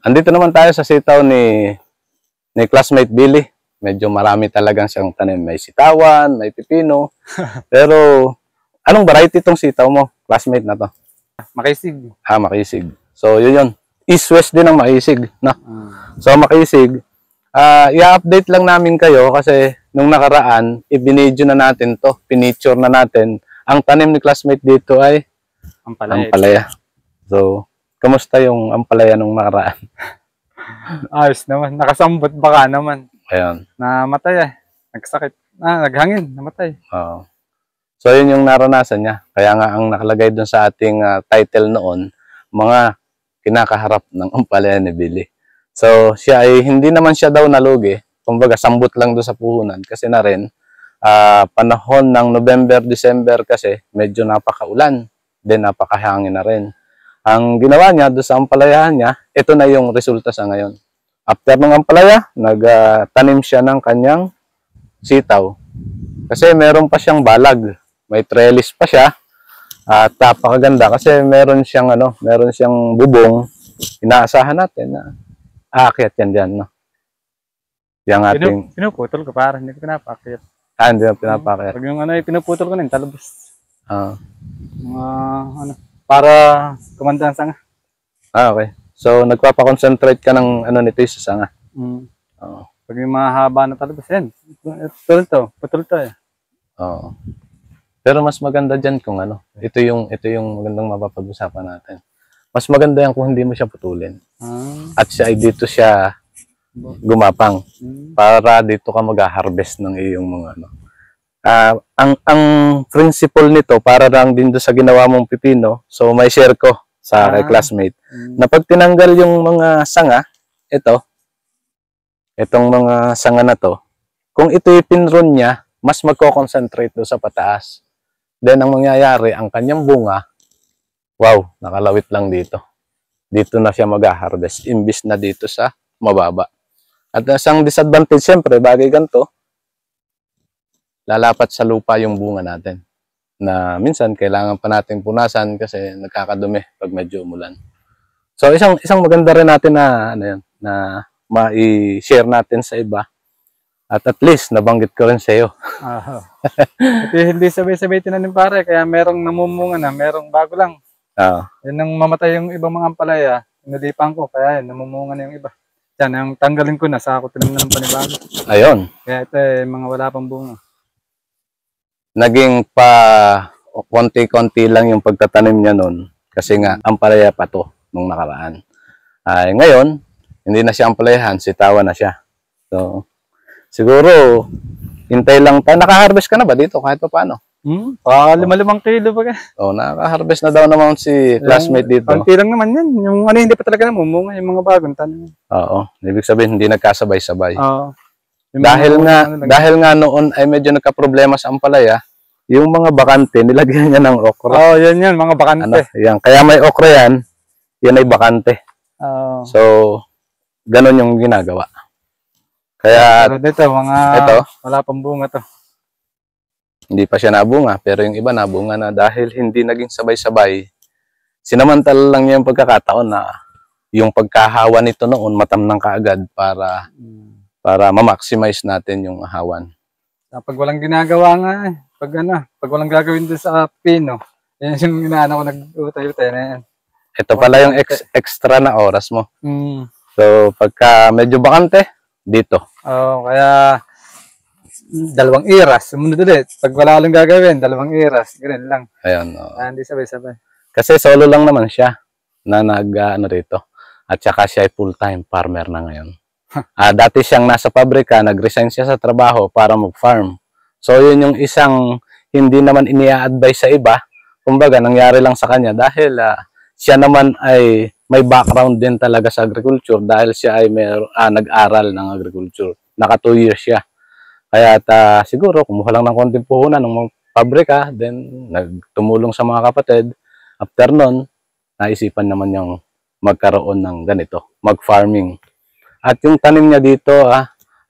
Andito naman tayo sa sitaw ni classmate Billy. Medyo marami talagang siyang tanim. May sitawan, may pipino. Pero anong variety itong sitaw mo, classmate na to? Makisig. Makisig. So yun yun. East-west din ang makisig. No? So makisig, i-update lang namin kayo kasi nung nakaraan, ibinidyo na natin to. Pinicture na natin. Ang tanim ni classmate dito ay ampalaya. So, kamusta yung ampalaya nung nakaraan? Ayos naman. Nakasambot baka naman. Ayun. Namatay Nagsakit. Naghangin. Namatay. Oo. So, yun yung naranasan niya. Kaya nga ang nakalagay dun sa ating title noon, mga kinakaharap ng ampalaya ni Billy. So, siya ay hindi naman siya daw nalugi. Kumbaga, sambot lang doon sa puhunan. Kasi na rin, panahon ng November, December kasi medyo napakaulan. Then napakahangin na rin. Ang ginawa niya doon sa ampalayahan niya, ito na yung resulta sa ngayon. After ng ampalaya, nagtanim siya ng kanyang sitaw. Kasi meron pa siyang balag. May trellis pa siya. At napakaganda kasi meron siyang bubong. Inaasahan natin na aakyat yan dyan. No? Yung ating... Pinuputol ko para hindi ko pinapaakyat. Hindi na pinapaakyat. Pag yung pinuputol ko na yung talabos. Mga para kumanda ang sanga. Okay. So, nagpapakonsentrate ka ng nito sa sanga. Pag yung mahaba na talabas, yan. Putol to Oo. Pero mas maganda dyan kung ito yung magandang mapapag-usapan natin. Mas maganda yan kung hindi mo siya putulin. At dito siya gumapang. Para dito ka mag-harvest ng iyong mga ang principle nito para lang din do sa ginawa mong pipino. So may share ko sa kay classmate na pag tinanggal yung mga sanga, itong mga sanga na to, kung ito ipinron niya, mas magko-concentrate do sa pataas. Then ang mangyayari, ang kanyang bunga, wow, nakalawit lang dito. Dito na siya mag-harvest imbis na dito sa mababa. At isang disadvantage, siyempre, bagay ganito, lalapat sa lupa yung bunga natin. Na minsan, kailangan pa natin punasan kasi nagkakadumi pag medyo umulan. So, isang maganda rin natin na ma-share natin sa iba. At least, nabanggit ko rin sa iyo. Hindi sabay-sabay tinanim pare, kaya merong namumunga na, merong bago lang. Yan nang mamatay yung ibang mga ampalaya, inalipan ko, kaya yan, namumunga na yung iba. Yan, ang tanggalin ko na, sa ako tinanim na ng panibago. Ayun. Kaya ito mga wala pang bunga. Naging pa konti-konti lang yung pagtatanim niya noon kasi nga ampalaya pa to nung nakaraan. Ngayon, hindi na siya ampalayahan, sitawan na siya. So, siguro, hintay lang tayo. Naka-harvest ka na ba dito kahit pa paano? 5 kilo pa ka. Naka-harvest na daw naman si classmate dito. Konti lang naman yan. Yung hindi pa talaga namumunga, yung mga bagong tanim. Oo, ibig sabihin hindi nagkasabay-sabay. Oo. Dahil nga noon ay medyo nagka-problema sa ampalaya, yung mga bakante, nilagyan niya ng okra. Yan, mga bakante. Yan. Kaya may okra yan ay bakante. So, ganun yung ginagawa. Kaya, pero dito, wala pang bunga to. Hindi pa siya nabunga, pero yung iba nabunga na dahil hindi naging sabay-sabay. Sinamantala lang niya yung pagkakataon na yung pagkahawa nito noon, matamnang kaagad para ma-maximize natin yung ahawan. Pag walang ginagawa nga pag walang gagawin doon sa pino, yan yung inaano ko nag-utay-utay na yan. Ito pala yung extra na oras mo. So, pagka medyo bakante, dito. Kaya 2 iras, sumunod ulit. Pag wala lang gagawin, 2 iras, ganun lang. Ayun. Hindi sabay-sabay. Kasi solo lang naman siya na rito. At saka siya ay full-time farmer na ngayon. Dati siyang nasa pabrika, nag-resign siya sa trabaho para mag-farm. So, yun yung isang hindi naman inia-advise sa iba. Kumbaga, nangyari lang sa kanya dahil siya naman ay may background din talaga sa agriculture dahil siya ay nag-aral ng agriculture. Naka 2 years siya. Kaya siguro, kumuha lang ng konting puhunan ng mga pabrika, then nagtumulong sa mga kapatid. After nun, naisipan naman yung magkaroon ng ganito, mag-farming. At yung tanim niya dito,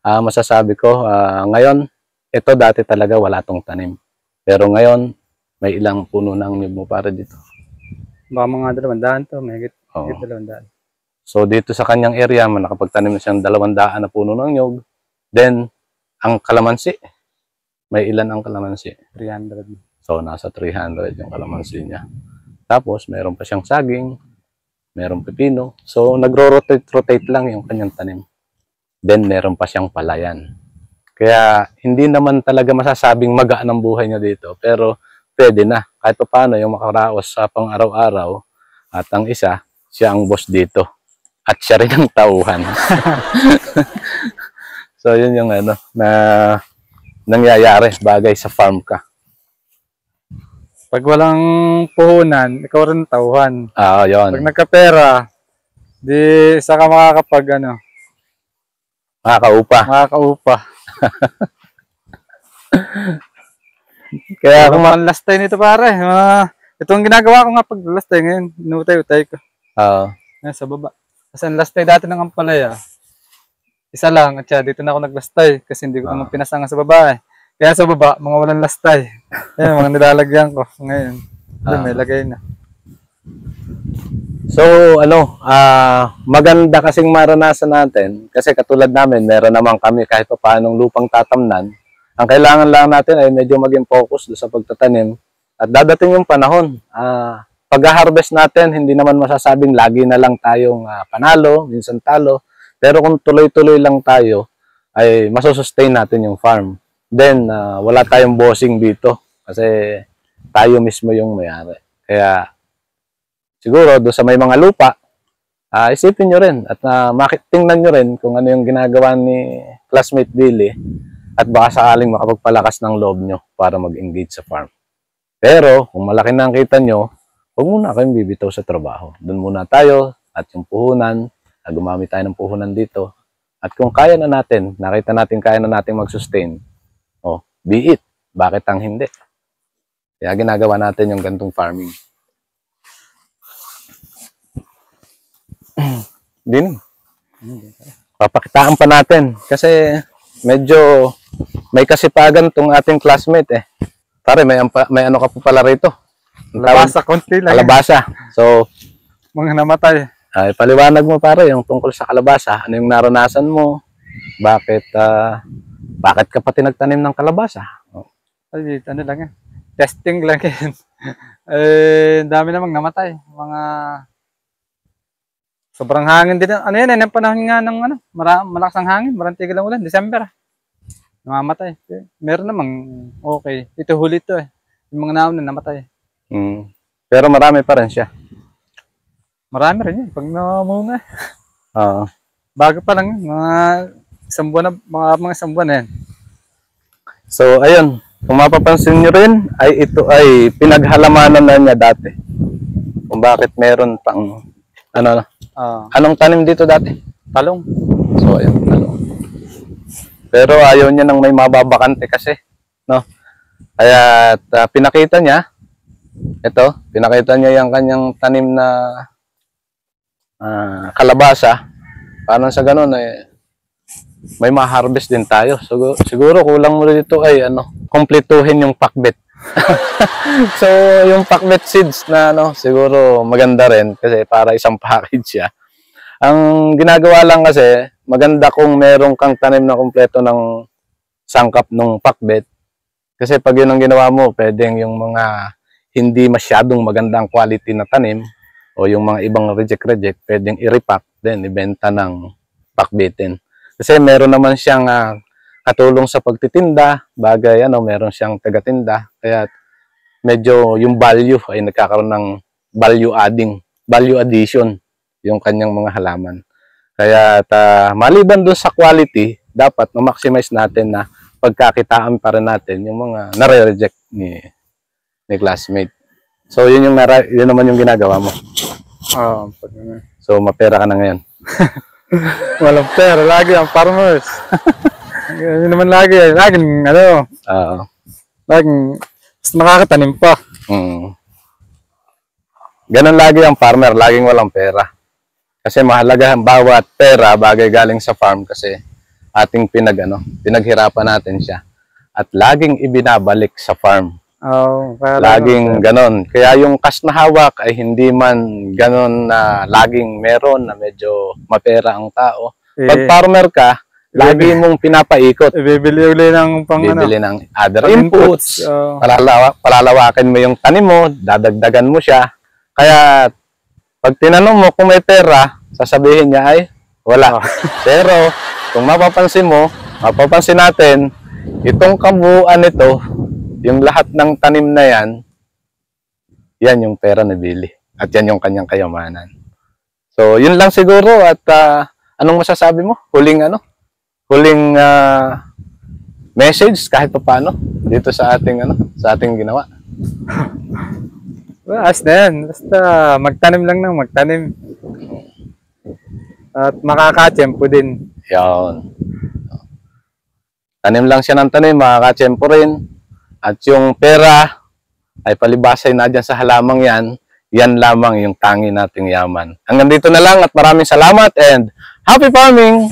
masasabi ko, ngayon, ito dati talaga wala tong tanim. Pero ngayon, may ilang puno ng niyog mo para dito. Baka mga 200 to, mahigit 200. So dito sa kanyang area, nakapagtanim na siyang 200 na puno ng nyog. Then, ang kalamansi, may ilan ang kalamansi? 300. So nasa 300 yung kalamansi niya. Tapos, meron pa siyang saging, meron pepino. So nagro-rotate lang yung kanyang tanim. Then, meron pa siyang palayan. Kaya, hindi naman talaga masasabing magaan ang buhay niya dito. Pero, pwede na. Kahit pa paano yung makaraos sa pang-araw-araw. At ang isa, siya ang boss dito. At siya rin ang tauhan. So, yun yung ano, na nangyayari bagay sa farm ka. Pag walang puhunan, ikaw rin tauhan. Yun. Pag nagkapera, di saka makakapag ano, makakaupa. Kaya kung last time nito pare, itong ginagawa ko nga pag last time ngayon, inutay-utay ko. Sa baba. Kasi last time dati ng ampalaya, isa lang, at siya, dito na ako naglastay kasi hindi ko naman pinasangan sa baba eh. Kaya sa baba, mga walang lastay. Ayan, mga nilalagyan ko ngayon. May lagay na. So, maganda kasing maranasan natin kasi katulad namin, meron naman kami kahit pa paanong lupang tatamnan. Ang kailangan lang natin ay medyo maging focus sa pagtatanim at dadating yung panahon. Pag-harvest natin, hindi naman masasabing lagi na lang tayong panalo, minsan talo. Pero kung tuloy-tuloy lang tayo, ay masusustain natin yung farm. Then, wala tayong bossing dito kasi tayo mismo yung may-ari. Kaya, siguro, doon sa may mga lupa, isipin nyo rin at tingnan nyo rin kung ano yung ginagawa ni classmate Billy at baka sakaling makapagpalakas ng loob nyo para mag-engage sa farm. Pero, kung malaki na ang kita nyo, huwag muna kayong bibitaw sa trabaho. Doon muna tayo at yung puhunan, gumamit tayo ng puhunan dito. At kung kaya na natin, nakita natin kaya na natin mag-sustain, be it. Bakit ang hindi? Kaya ginagawa natin yung gantong farming. Din. Papakitaan pa natin kasi medyo may kasipagan tong ating classmate eh. Pare, may ano ka pa pala rito. Kalabasa, konti lang. Kalabasa. So, mga namatay. Paliwanag mo pare yung tungkol sa kalabasa. Ano yung naranasan mo? Bakit ka pati nagtanim ng kalabasa? Ay, ano lang yan. Testing lang yan. Dami namang namatay. Mga sobrang hangin din. Ano yan, yung panahon nga ng malakas ang hangin. Marang tigil ang ulan. December. Namamatay. Meron namang okay. Ito huli ito eh. Yung mga naon na namatay. Pero marami pa rin siya. Marami rin yun. Pag namunga. Bago pa lang yun. Mga isang buwan na yan. So, ayun. Kung mapapansin nyo rin, ay ito ay pinaghalamanan na niya dati. Kung bakit meron pang, anong tanim dito dati? Talong. So, ayun, talong. Pero ayaw niya nang may mababakante kasi, no? Kaya pinakita niya, pinakita niya yung kanyang tanim na kalabasa. Parang sa ganun may ma-harvest din tayo. Siguro kulang mo dito ay kumpletuhin yung pakbet. So yung pakbet seeds na siguro maganda rin kasi para isang package siya. Ang ginagawa lang kasi maganda kung merong kang tanim na kumpleto ng sangkap ng pakbet. Kasi pag yun ang ginawa mo, pwedeng yung mga hindi masyadong magandang quality na tanim o yung mga ibang reject, pwedeng i-repack, then ibenta ng pakbetin. Kasi meron naman siyang katulong sa pagtitinda, bagay meron siyang tagatinda, kaya medyo yung value ay nagkakaroon ng value addition yung kanyang mga halaman. Kaya maliban doon sa quality, dapat ma-maximize natin na pagkakitaan pa rin natin yung mga nare-reject ni classmate. So yun naman yung ginagawa mo. So mapera ka na ngayon. Walang pera, lagi ang farmers. Yun naman laging mas nakakatanim pa. Ganun lagi ang farmer, laging walang pera. Kasi mahalaga ang bawat pera bagay galing sa farm kasi ating pinaghirapan natin siya. At laging ibinabalik sa farm. Kaya Laging ganon. Kaya yung cash na hawak ay hindi man ganon na laging meron na medyo mapera ang tao. Pag farmer ka, lagi mong pinapaikot. Bibili uli ng Bibili ng other inputs. Palalawakin mo yung tanim mo, dadagdagan mo siya. Kaya pag tinanong mo kung may pera, sasabihin niya ay wala. Pero kung mapapansin natin, itong kabuuan nito, yung lahat ng tanim na yan yung pera na Billy. At yan yung kanyang kayamanan. So, yun lang siguro. At anong masasabi mo? Huling message kahit pa paano dito sa ating ginawa. As na yan. Basta magtanim lang ng magtanim. At makakatsyempo din. Yan. Tanim lang siya ng tanim, makakatsyempo rin. At yung pera ay palibasay na dyan sa halamang yan lamang yung tangi nating yaman. Hanggang dito na lang at maraming salamat and happy farming!